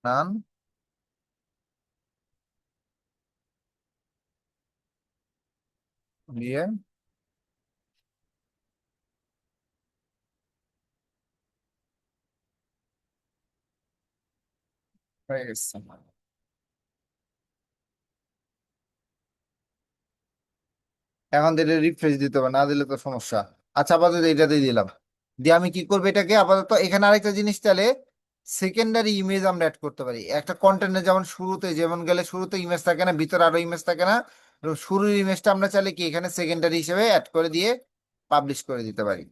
নান দিয়ে হয়ে গেছে। এখন দিলে রিফ্রেশ দিতে হবে, না দিলে তো সমস্যা। আচ্ছা আপাতত এটাতেই দিলাম। দিয়ে আমি কি করবো, এটাকে আপাতত এখানে আরেকটা জিনিস চাইলে সেকেন্ডারি ইমেজ আমরা অ্যাড করতে পারি একটা কন্টেন্টে, যেমন শুরুতে যেমন গেলে শুরুতে ইমেজ থাকে না, ভিতরে আরো ইমেজ থাকে না, তো শুরুর ইমেজটা আমরা চাইলে কি এখানে সেকেন্ডারি হিসেবে অ্যাড করে দিয়ে পাবলিশ করে দিতে পারি।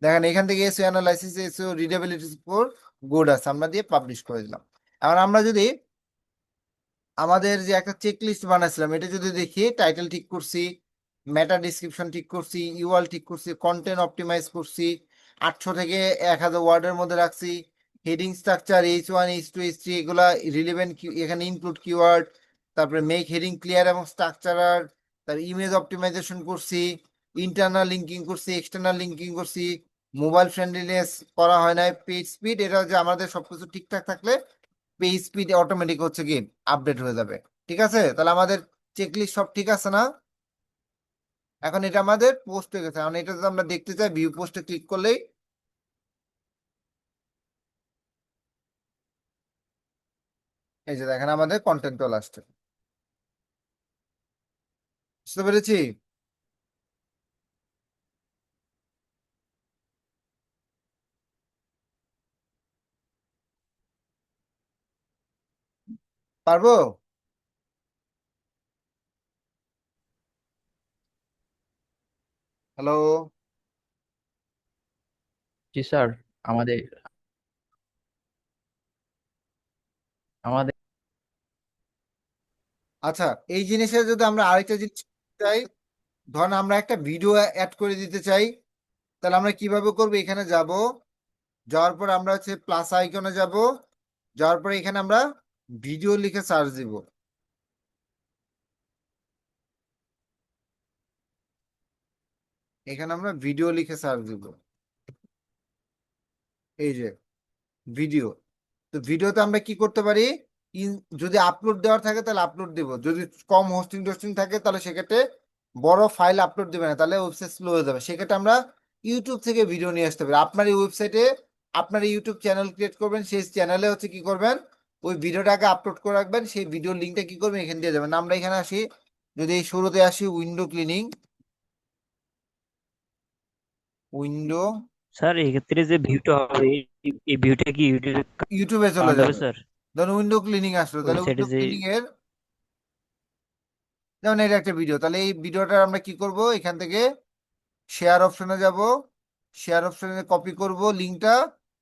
দেখেন এখান থেকে SEO analysis, SEO readability score good আছে, আমরা দিয়ে পাবলিশ করে দিলাম। এখন আমরা যদি আমাদের যে একটা চেক লিস্ট বানাইছিলাম, এটা যদি দেখি, টাইটেল ঠিক করছি, মেটা ডিসক্রিপশন ঠিক করছি, ইউআরএল ঠিক করছি, কন্টেন্ট অপটিমাইজ করছি, 800 থেকে 1000 ওয়ার্ডের মধ্যে রাখছি, heading structure H1 H2 H3 এগুলা রিলেভেন্ট, এখানে ইনক্লুড কিওয়ার্ড, তারপরে মেক হেডিং ক্লিয়ার এবং স্ট্রাকচারার, তার ইমেজ অপটিমাইজেশন করছি, ইন্টারনাল লিঙ্কিং করছি, এক্সটার্নাল লিঙ্কিং করছি, মোবাইল ফ্রেন্ডলিনেস করা হয় না, পেজ স্পিড, এটা যে আমাদের সবকিছু ঠিকঠাক থাকলে পেজ স্পিড অটোমেটিক হচ্ছে কি আপডেট হয়ে যাবে। ঠিক আছে, তাহলে আমাদের চেকলিস্ট সব ঠিক আছে না? এখন এটা আমাদের পোস্ট হয়ে গেছে। এখন এটা যদি আমরা দেখতে চাই, ভিউ পোস্টে ক্লিক করলেই এই যে দেখেন আমাদের কন্টেন্ট চলে আসছে। বুঝতে পেরেছি? পারবো? হ্যালো? জি স্যার, আমাদের আমাদের আচ্ছা, এই জিনিসে যদি আমরা আরেকটা জিনিস চাই, ধরেন আমরা একটা ভিডিও অ্যাড করে দিতে চাই, তাহলে আমরা কিভাবে করবো, এখানে যাব, যাওয়ার পর আমরা হচ্ছে প্লাস আইকনে যাব, যাওয়ার পরে এখানে আমরা ভিডিও লিখে সার্চ দিব। এখানে আমরা ভিডিও লিখে সার্চ দিব, এই যে ভিডিও। তো ভিডিওতে আমরা কি করতে পারি, যদি আপলোড দেওয়ার থাকে তাহলে আপলোড দিব, যদি কম হোস্টিং টোস্টিং থাকে তাহলে সেক্ষেত্রে বড় ফাইল আপলোড দিবে না, তাহলে ওয়েবসাইট স্লো হয়ে যাবে, সেক্ষেত্রে আমরা ইউটিউব থেকে ভিডিও নিয়ে আসতে পারেন। আপনার এই ওয়েবসাইটে আপনার ইউটিউব চ্যানেল ক্রিয়েট করবেন, সেই চ্যানেলে হচ্ছে কি করবেন, ওই ভিডিওটাকে আপলোড করে রাখবেন, সেই ভিডিওর লিঙ্কটা কি করবেন এখানে দিয়ে যাবেন। আমরা এখানে আসি, যদি এই শুরুতে আসি উইন্ডো ক্লিনিং, উইন্ডো স্যার এক্ষেত্রে যে ভিউটা হবে এই ভিউটা কি ইউটিউবে ইউটিউবে চলে কাউন্ট হবে যাবে। স্যার? ধরুন উইন্ডো ক্লিনিং আসলো, তাহলে ওয়েবসাইটে উইন্ডো যে ক্লিনিং এর যেমন এটা একটা ভিডিও, তাহলে এই ভিডিওটা আমরা কি করব, এখান থেকে শেয়ার অপশনে যাব, শেয়ার অপশনে কপি করব লিঙ্কটা,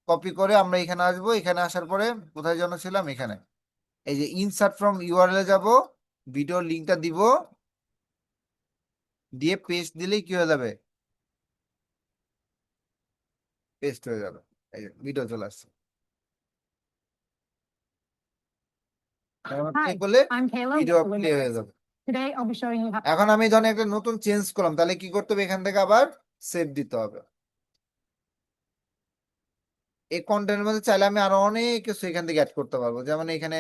কপি করে আমরা এখানে আসবো, এখানে আসার পরে কোথায় যেন ছিলাম, এখানে এই যে ইনসার্ট ফ্রম ইউআরএল এ যাব, ভিডিওর লিঙ্কটা দিব, দিয়ে পেস্ট দিলেই কি হয়ে যাবে, পেস্ট হয়ে যাবে, এই যে ভিডিও চলে আসছে। প্লে Hi, করলে I'm Kayla video with play হয়ে Windows. যাবে। Today I'll be showing you how. এখন আমি ধরেন একটা নতুন চেঞ্জ করলাম, তাহলে কি করতে হবে, এখান থেকে আবার সেভ দিতে হবে। এই কন্টেন্টের মধ্যে চাইলে আমি আরো অনেক কিছু এখান থেকে অ্যাড করতে পারবো, যেমন এখানে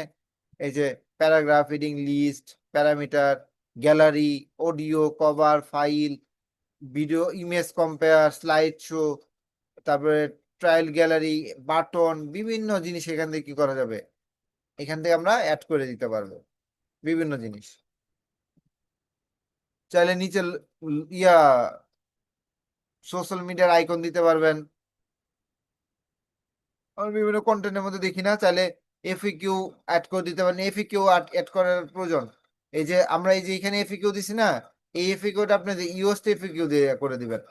এই যে paragraph, reading list, parameter, gallery, audio, cover, file, video, image compare, slide show, তারপরে ট্রায়াল গ্যালারি, বাটন, বিভিন্ন জিনিস এখান থেকে কি করা যাবে, এখান থেকে আমরা অ্যাড করে দিতে পারবো বিভিন্ন জিনিস। চাইলে নিচে ইয়া সোশ্যাল মিডিয়ার আইকন দিতে পারবেন। আমরা বিভিন্ন কন্টেন্টের মধ্যে দেখি না, চাইলে এফএকিউ অ্যাড করে দিতে পারেন। এফএকিউ অ্যাড করার প্রয়োজন, এই যে আমরা এই যে এখানে এফএকিউ দিছি না, এই এফএকিউটা আপনি যে ইউএসটি এফএকিউ দিয়ে করে দিবেন,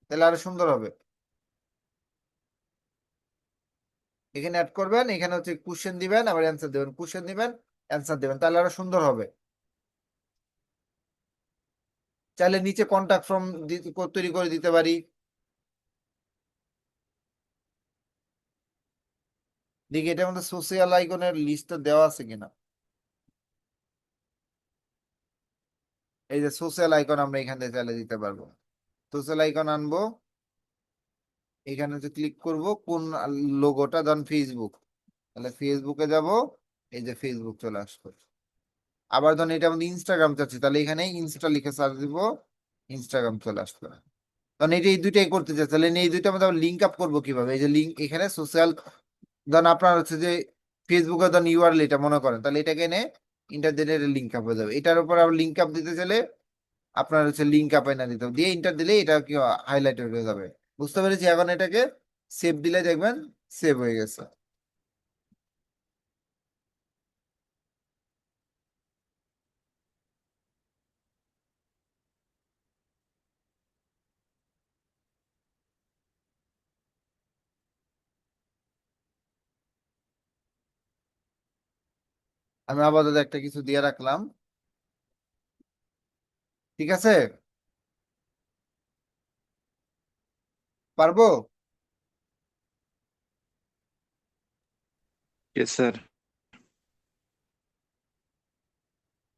তাহলে আরো সুন্দর হবে। এখানে অ্যাড করবেন, এখানে হচ্ছে কোশ্চেন দিবেন, আবার অ্যান্সার দিবেন, কোশ্চেন দিবেন, অ্যান্সার দিবেন, তাহলে আরো সুন্দর হবে। চাইলে নিচে কন্টাক্ট ফর্ম তৈরি করে দিতে পারি। দেখি এটার মধ্যে সোশিয়াল আইকনের লিস্টটা দেওয়া আছে কিনা। এই যে সোশ্যাল আইকন আমরা এখান থেকে চাইলে দিতে পারবো, সোশ্যাল আইকন আনবো, এখানে হচ্ছে ক্লিক করব কোন লোগোটা, ধরুন ফেসবুক, তাহলে ফেসবুকে যাব, এই যে ফেসবুক চলে আসবে। আবার ধরুন এটা আমাদের ইনস্টাগ্রাম চাচ্ছি, তাহলে এখানে ইনস্টা লিখে সার্চ দিব, ইনস্টাগ্রাম চলে আসবে। কারণ এটা এই দুইটাই করতে চাই, তাহলে এই দুইটা আমাদের লিঙ্ক আপ করবো কিভাবে, এই যে লিঙ্ক এখানে সোশ্যাল, ধরুন আপনার হচ্ছে যে ফেসবুকে ধরুন ইউআরএল এটা মনে করেন, তাহলে এটাকে এনে ইন্টারনেটের লিঙ্ক আপ হয়ে যাবে। এটার উপর আবার লিঙ্ক আপ দিতে চাইলে আপনার হচ্ছে লিঙ্ক আপ না দিতে হবে, দিয়ে ইন্টার দিলে এটা কি হাইলাইট হয়ে যাবে। বুঝতে পেরেছি, এখন এটাকে সেভ দিলে দেখবেন সেভ হয়ে গেছে। আমি আপাতত একটা কিছু দিয়ে রাখলাম, ঠিক আছে, পারবো। Yes, sir.